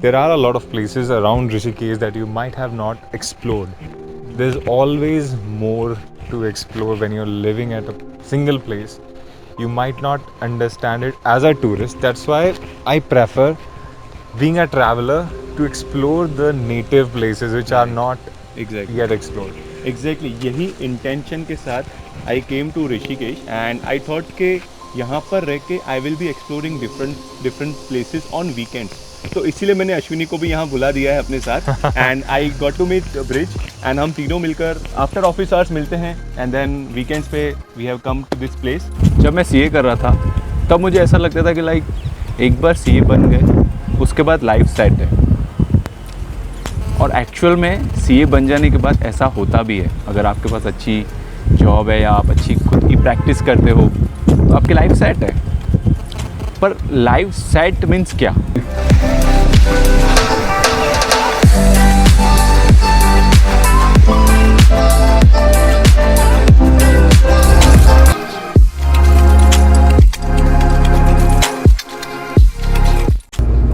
there are a lot of places around Rishikesh that you might have not explored. There's always more to explore when you're living at a single place. You might not understand it as a tourist. That's why I prefer being a traveler to explore the native places which are not yet explored. Exactly यही intention के साथ I came to Rishikesh and I thought कि यहाँ पर रह के I will be exploring different places on weekends. तो इसीलिए मैंने अश्विनी को भी यहाँ बुला दिया है अपने साथ and I got to meet Brij and हम तीनों मिलकर आफ्टर ऑफिस आवर्स मिलते हैं एंड देन वीकेंड्स पे we have come to this place. जब मैं सीए कर रहा था तब मुझे ऐसा लगता था कि लाइक एक बार सीए बन गए उसके बाद लाइफ सेट है, और एक्चुअल में सीए बन जाने के बाद ऐसा होता भी है. अगर आपके पास अच्छी जॉब है या आप अच्छी खुद की प्रैक्टिस करते हो तो आपकी लाइफ सेट है. पर लाइफ सेट मीन्स क्या?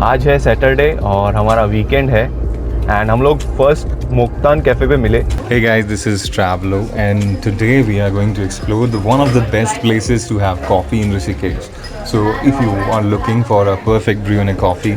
आज है सैटरडे और हमारा वीकेंड है एंड हम लोग फर्स्ट मोक्तान कैफ़े पे मिले. Hey guys, this is Travelo and today we are going to explore one of the best places to have coffee in Rishikesh. So if you are looking for a perfect brew and a coffee,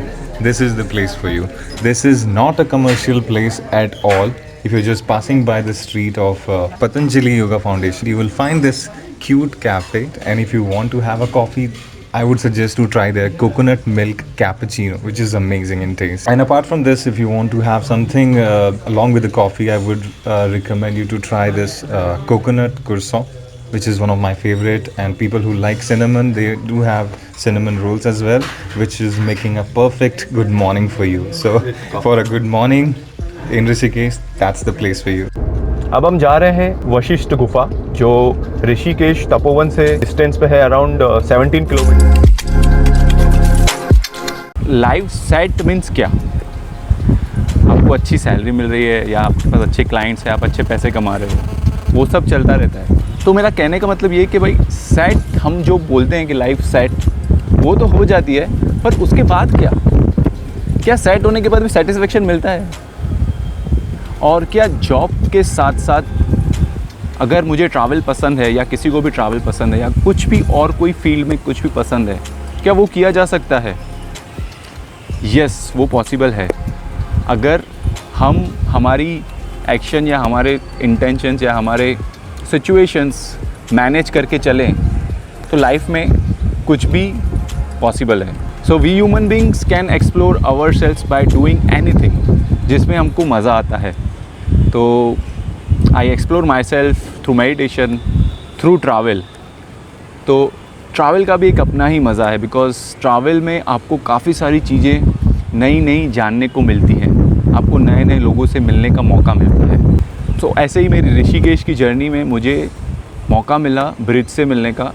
this is the place for you. This is not a commercial place at all. If you're just passing by the street of Patanjali Yoga Foundation, you will find this cute cafe, and if you want to have a coffee, I would suggest to try their coconut milk cappuccino, which is amazing in taste. And apart from this, if you want to have something along with the coffee, I would recommend you to try this coconut croissant, which is one of my favorite. And people who like cinnamon, they do have cinnamon rolls as well, which is making a perfect good morning for you. So for a good morning in Rishikesh, that's the place for you. अब हम जा रहे हैं वशिष्ठ गुफा जो ऋषिकेश तपोवन से distance पे है around 17 kilometre. Life set means क्या? आपको अच्छी सैलरी मिल रही है या आपके पास अच्छे क्लाइंट्स हैं, आप अच्छे पैसे कमा रहे हो, वो सब चलता रहता है. तो मेरा कहने का मतलब ये कि भाई सेट हम जो बोलते हैं कि लाइफ सेट वो तो हो जाती है, पर उसके बाद क्या सेट होने के बाद भी सेटिस्फेक्शन मिलता है? और क्या जॉब के साथ साथ अगर मुझे ट्रैवल पसंद है या किसी को भी ट्रैवल पसंद है या कुछ भी और कोई फील्ड में कुछ भी पसंद है, क्या वो किया जा सकता है? यस, वो पॉसिबल है. अगर हम हमारी एक्शन या हमारे इंटेंशंस या हमारे सिचुएशंस मैनेज करके चलें तो लाइफ में कुछ भी पॉसिबल है. So we human beings can explore our selves by doing anything जिसमें हमको मज़ा आता है. तो I explore my self through meditation, through travel. तो ट्रैवल का भी एक अपना ही मज़ा है, बिकॉज ट्रैवल में आपको काफ़ी सारी चीज़ें नई जानने को मिलती हैं, आपको नए लोगों से मिलने का मौका मिलता है. तो ऐसे ही मेरी ऋषिकेश की जर्नी में मुझे मौका मिला ब्रिज से मिलने का,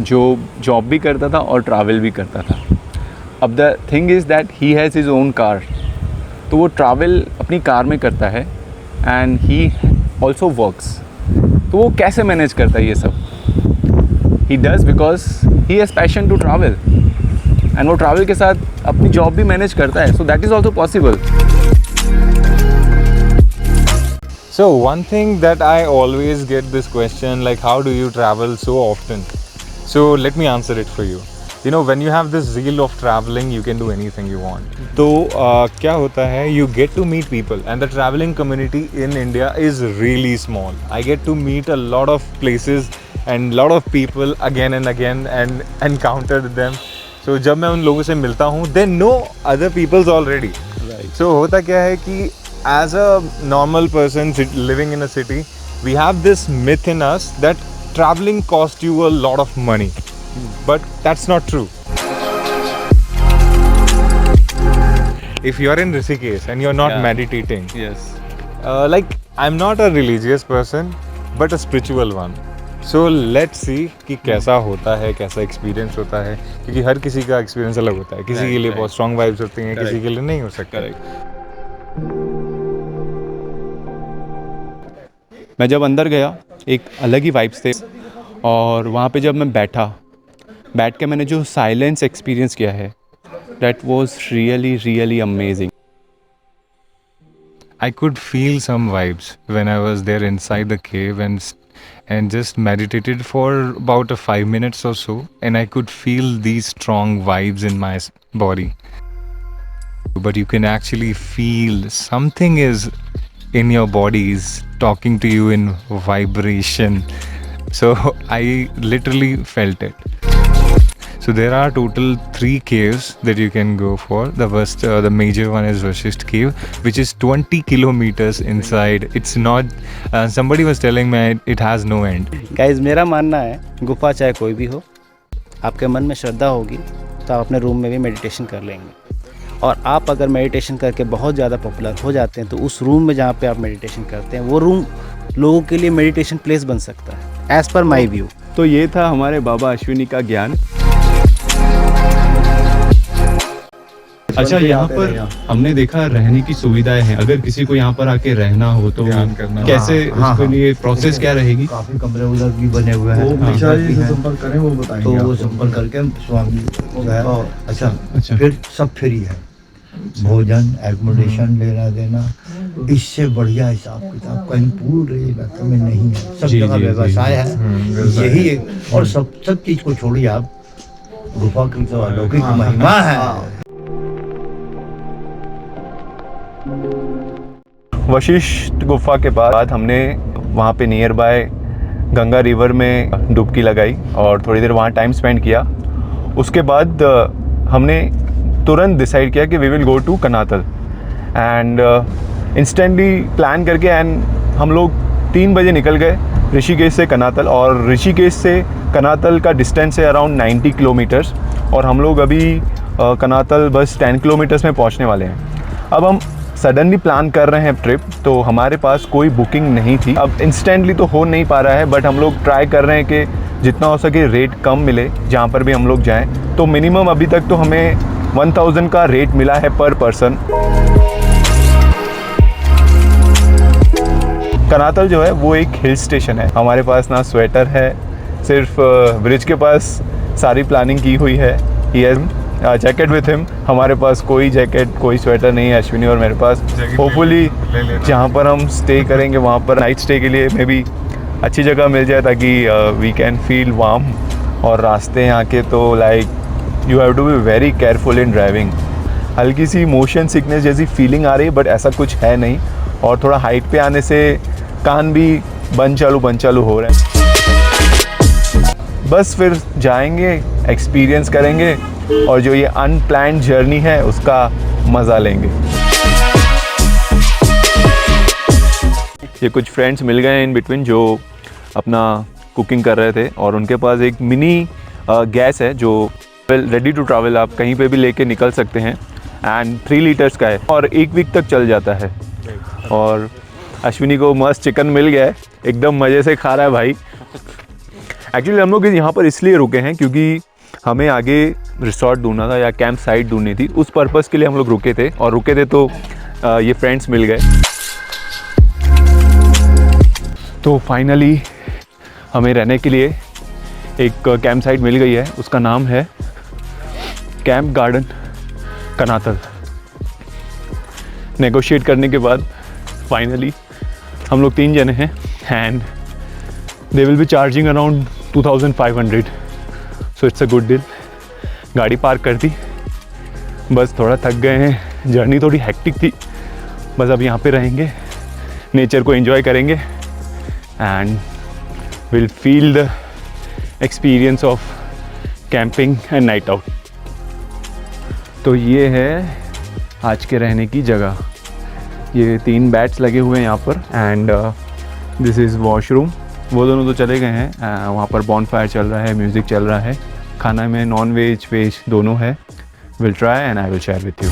जो जॉब भी करता था और ट्रैवल भी करता था. अब the thing is that he has his own car, तो वो ट्रैवल अपनी कार में करता है एंड ही ऑल्सो वर्क्स. तो वो कैसे मैनेज करता है ये सब? He does because he has passion to travel and वो ट्रैवल के साथ अपनी जॉब भी मैनेज करता है. So that is also possible. So one thing that I always get this question, like how do you travel so often? So let me answer it for you. You know, when you have this zeal of traveling, you can do anything you want. तो क्या होता है, you get to meet people and the traveling community in India is really small. I get to meet a lot of places and lot of people again and again and encounter them. So जब मैं उन लोगों से मिलता हूँ, they know other people's already. Right. So होता क्या है कि as a normal person living in a city, we have this myth in us that traveling costs you a lot of money. But that's not true. If you're in Rishikesh and you're not meditating, yes, like I'm not a religious person but a spiritual one. So let's see कि कैसा होता है, कैसा experience होता है, क्योंकि हर किसी का एक्सपीरियंस अलग होता है. किसी के लिए बहुत स्ट्रॉन्ग वाइब्स होती हैं, किसी के लिए नहीं हो सकता. मैं जब अंदर गया एक अलग ही वाइब्स थे, और वहाँ पे जब मैं बैठ के मैंने जो साइलेंस एक्सपीरियंस किया है That was really amazing. I could feel some vibes when I was there inside the cave and just meditated for about a 5 minutes or so, and I could feel these strong vibes in my body. But you can actually feel something is in your body is talking to you in vibration. So I literally felt it. So there are total 3 caves that you can go for. The major one is Vashisht Cave, which is 20 kilometers inside. It's not. Somebody was telling me it has no end. Guys मेरा मानना है गुफा चाहे कोई भी हो, आपके मन में श्रद्धा होगी तो आप अपने रूम में भी मेडिटेशन कर लेंगे। और आप अगर मेडिटेशन करके बहुत ज़्यादा पॉपुलर हो जाते हैं तो उस रूम में जहाँ पे आप मेडिटेशन करते हैं वो रूम लोगों के लिए मेडिटेशन प्लेस बन सकता है, एज़ पर माई व्यू। तो ये था हमारे बाबा अश्विनी का ज्ञान। अच्छा, यहाँ पर हमने देखा रहने की सुविधाएं हैं। अगर किसी को यहाँ पर आके रहना हो तो कैसे, उसके लिए प्रोसेस क्या रहेगी? काफी कमरे उधर भी बने हुए हैं, संपर्क करें वो बताएंगे, तो वो संपर्क करके स्वामी अच्छा फिर सब फ्री है, भोजन एकोमोडेशन लेना देना, इससे बढ़िया हिसाब किताब कहीं पूरे इलाके में नहीं है। सब जगह व्यवसाय है, यही है। और सब चीज को छोड़िए, आप गुफा की तो अलौकिक महिमा है। वशिष्ठ गुफा के बाद हमने वहाँ पे नियर बाय गंगा रिवर में डुबकी लगाई और थोड़ी देर वहाँ टाइम स्पेंड किया। उसके बाद हमने तुरंत डिसाइड किया कि we will go to Kanatal and instantly plan करके एंड हम लोग 3 बजे निकल गए ऋषिकेश से कनातल। और ऋषिकेश से कनातल का डिस्टेंस है अराउंड 90 किलोमीटर्स और हम लोग अभी कनातल बस 10 किलोमीटर्स में पहुँचने वाले हैं। अब हम सडनली प्लान कर रहे हैं ट्रिप, तो हमारे पास कोई बुकिंग नहीं थी। अब इंस्टेंटली तो हो नहीं पा रहा है, बट हम लोग ट्राई कर रहे हैं कि जितना हो सके रेट कम मिले जहाँ पर भी हम लोग जाएं। तो मिनिमम अभी तक तो हमें 1000 का रेट मिला है पर पर्सन। कनातल जो है वो एक हिल स्टेशन है। हमारे पास ना स्वेटर है, सिर्फ ब्रिज के पास सारी प्लानिंग की हुई है। He has jacket with him. हमारे पास कोई जैकेट कोई स्वेटर नहीं है, अश्विनी और मेरे पास। होपफुली जहाँ पर हम स्टे करेंगे वहाँ पर नाइट स्टे के लिए मे बी अच्छी जगह मिल जाए ताकि वी कैन फील वार्म। और रास्ते यहाँ के तो like you have to be very careful in driving. हल्की सी मोशन सिकनेस जैसी फीलिंग आ रही है, बट ऐसा कुछ है नहीं। और थोड़ा हाइट पे आने से कान भी बंद चालू हो रहे हैं। बस फिर जाएंगे, एक्सपीरियंस करेंगे और जो ये अनप्लान्ड जर्नी है उसका मज़ा लेंगे। ये कुछ फ्रेंड्स मिल गए इन बिटवीन जो अपना कुकिंग कर रहे थे और उनके पास एक मिनी गैस है जो रेडी टू ट्रैवल, आप कहीं पे भी लेके निकल सकते हैं एंड 3 लीटर्स का है और 1 वीक तक चल जाता है। और अश्विनी को मस्त चिकन मिल गया है, एकदम मज़े से खा रहा है भाई। एक्चुअली हम लोग यहाँ पर इसलिए रुके हैं क्योंकि हमें आगे रिसोर्ट ढूंढना था या कैंप साइट ढूंढनी थी, उस पर्पज़ के लिए हम लोग रुके थे तो ये फ्रेंड्स मिल गए। तो फाइनली हमें रहने के लिए एक कैंप साइट मिल गई है, उसका नाम है कैंप गार्डन कनातल। नेगोशिएट करने के बाद फाइनली हम लोग 3 जने हैं and they will be charging around 2500, so it's a good deal. गाड़ी पार्क कर दी, बस थोड़ा थक गए हैं, जर्नी थोड़ी हेक्टिक थी। बस अब यहाँ पे रहेंगे, नेचर को एंजॉय करेंगे and will feel the experience of camping and night out. तो ये है आज के रहने की जगह। ये 3 बेड्स लगे हुए हैं यहाँ पर एंड दिस इज़ वॉशरूम। वो दोनों तो चले गए हैं, वहाँ पर बॉनफायर चल रहा है, म्यूज़िक चल रहा है। खाना में नॉन वेज वेज दोनों है। Will try and I will share with you.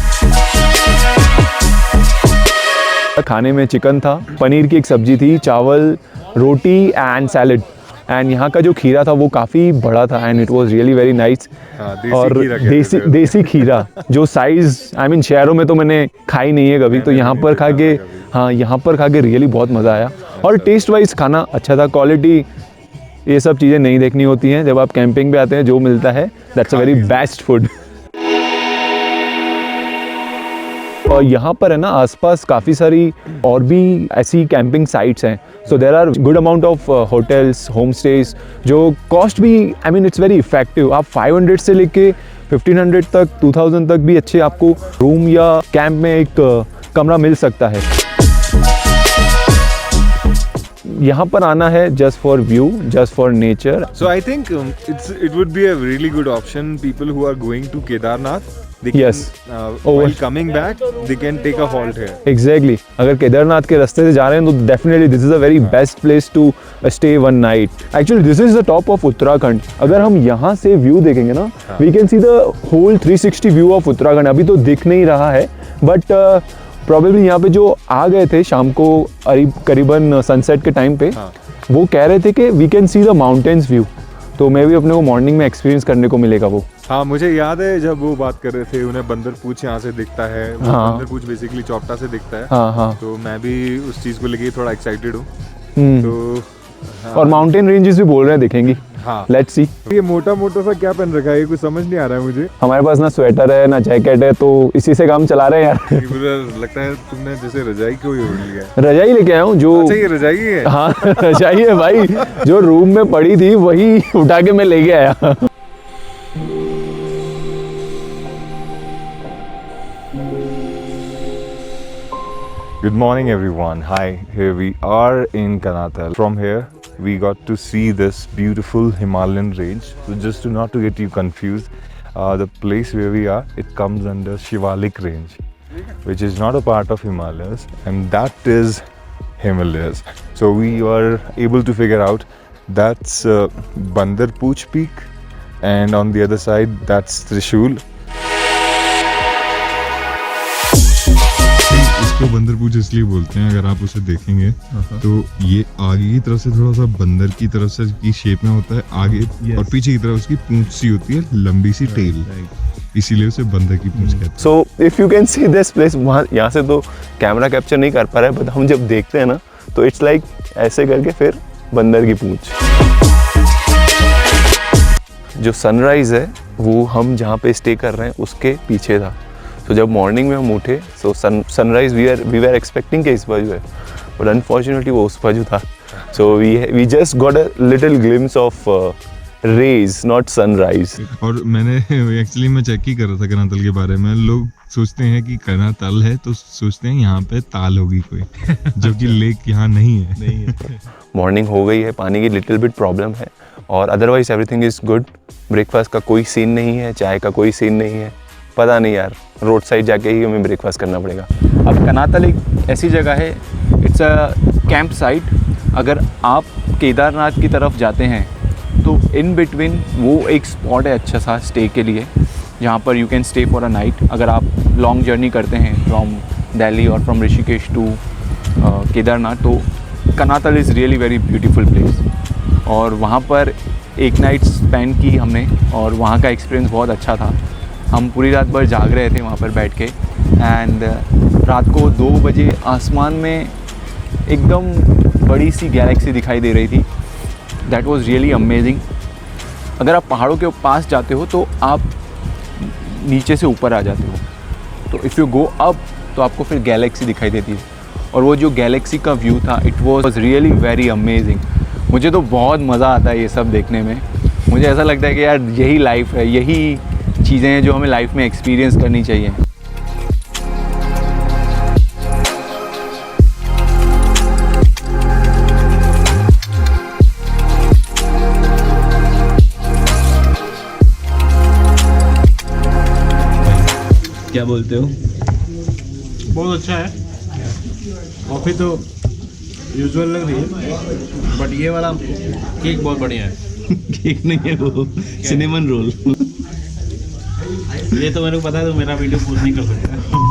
खाने में चिकन था, पनीर की एक सब्जी थी, चावल, रोटी एंड सैलड। एंड यहाँ का जो खीरा था वो काफ़ी बड़ा था and it was really very nice. और देसी खीरा जो साइज़ आई मीन शहरों में तो मैंने खाई नहीं है कभी, तो यहाँ पर खा के यहाँ पर खा के रियली बहुत मज़ा आया। और टेस्ट वाइज खाना अच्छा था। क्वालिटी ये सब चीज़ें नहीं देखनी होती हैं, जब आप कैंपिंग पे आते हैं जो मिलता है that's a very best food. और यहाँ पर है ना आसपास काफ़ी सारी और भी ऐसी कैंपिंग साइट्स हैं. So there are good amount of hotels, home stays, जो कॉस्ट भी I mean it's very effective. आप 500 से लेके 1500 तक, 2000 तक भी अच्छे आपको रूम या कैंप में एक कमरा मिल सकता है. यहाँ पर आना है just for view, just for nature. So I think it would be a really good option. People who are going to Kedarnath, they can, Yes. while coming back, they can take a halt here. Exactly अगर केदारनाथ के रास्ते से जा रहे हैं तो definitely this is a very best place to stay one night. Actually this is the top of Uttarakhand. अगर हम यहाँ से व्यू देखेंगे ना, we can see the whole 360 view of Uttarakhand. अभी तो दिख नहीं रहा है बट प्रॉबेबली यहाँ पे जो आ गए थे शाम को करीबन सनसेट के टाइम पे, वो कह रहे थे कि we can see the mountains view. तो मे भी अपने को मॉर्निंग में एक्सपीरियंस करने को मिलेगा वो. हाँ, मुझे याद है जब वो बात कर रहे थे, उन्हें बंदर पूछ यहाँ से दिखता है. वो हाँ. बंदर पूछ बेसिकली चौपटा से दिखता है. हाँ हाँ. तो मैं भी उस चीज़ को लेके थोड़ा एक्साइटेड हूँ. तो और माउंटेन रेंजेस भी बोल रहे हैं दिखेंगी. हाँ, लेट्स सी. ये मोटा मोटा सा क्या पहन रखा है, ये कुछ समझ नहीं आ रहा है मुझे. हमारे पास ना स्वेटर है ना जैकेट है, तो इसी से काम चला रहे हैं यार. ये पूरा लगता है तुमने जैसे रजाई क्यों ओढ़ लिया है. रजाई लेके आया हूँ जो. अच्छा, ये रजाई है. हाँ रजाई है भाई, जो रूम में पड़ी थी वही उठा के मैं लेके आया. Good morning everyone. Hi, here we are in Kanatal. From here we got to see this beautiful Himalayan range. So just to not to get you confused, the place where we are, it comes under Shivalik range, which is not a part of Himalayas, and that is Himalayas. So we were able to figure out that's Bandar Pooch Peak, and on the other side that's Trishul. इसको बंदर पूछ इसलिए बोलते हैं, अगर आप उसे देखेंगे तो ये आगे की तरफ से थोड़ा सा बंदर की तरफ से की शेप में होता है आगे, और पीछे की तरफ उसकी पूंछ सी होती है, लंबी सी टेल, इसीलिए उसे बंदर की पूंछ कहते हैं. So if you can see this place, वहाँ यहाँ से तो कैमरा कैप्चर नहीं कर पा रहा है, बट हम जब देखते हैं ना तो इट्स लाइक ऐसे करके फिर बंदर की पूंछ. जो सनराइज है वो हम जहाँ पे स्टे कर रहे हैं उसके पीछे था. तो जब मॉर्निंग में हम उठे तो सनराइज वी वर एक्सपेक्टिंग कि इस बाजू है, बट अनफॉर्चुनेटली वो उस बाजू था. So we just got a little glimpse of rays, not sunrise. और मैंने एक्चुअली मैं चेक ही कर रहा था कनातल के बारे में. लोग सोचते हैं कि कनातल है तो सोचते हैं यहाँ पे ताल होगी कोई, जो कि लेक यहाँ नहीं है. मॉर्निंग हो गई है, पानी की लिटिल बिट प्रॉब्लम है, और otherwise everything is good. Breakfast का कोई सीन नहीं है, चाय का कोई सीन नहीं है. पता नहीं यार, रोड साइड जाके ही हमें ब्रेकफास्ट करना पड़ेगा. अब कनातल एक ऐसी जगह है, इट्स अ कैंप साइट. अगर आप केदारनाथ की तरफ जाते हैं तो इन बिटवीन वो एक स्पॉट है अच्छा सा स्टे के लिए, जहाँ पर you can stay for a night. अगर आप लॉन्ग जर्नी करते हैं फ्रॉम दिल्ली और फ्रॉम ऋषिकेश टू केदारनाथ, तो Kanatal is really very beautiful place. और वहाँ पर एक नाइट स्पेंड की हमने, और वहाँ का एक्सपीरियंस बहुत अच्छा था. हम पूरी रात भर जाग रहे थे वहाँ पर बैठ के, एंड रात को 2 बजे आसमान में एकदम बड़ी सी गैलेक्सी दिखाई दे रही थी. That was really amazing. अगर आप पहाड़ों के पास जाते हो तो आप नीचे से ऊपर आ जाते हो, तो इफ़ यू गो अप तो आपको फिर गैलेक्सी दिखाई देती है. और वो जो गैलेक्सी का व्यू था, it was really very amazing. मुझे तो बहुत मज़ा आता है ये सब देखने में. मुझे ऐसा लगता है कि यार यही लाइफ है, यही चीज़ें हैं जो हमें लाइफ में एक्सपीरियंस करनी चाहिए. क्या बोलते हो? बहुत अच्छा है. कॉफ़ी तो यूजुअल लग रही है, बट ये वाला केक बहुत बढ़िया है. केक नहीं है वो, सिनेमन रोल. ये तो मेरे को पता है, तो मेरा वीडियो पोस्ट नहीं कर सकता.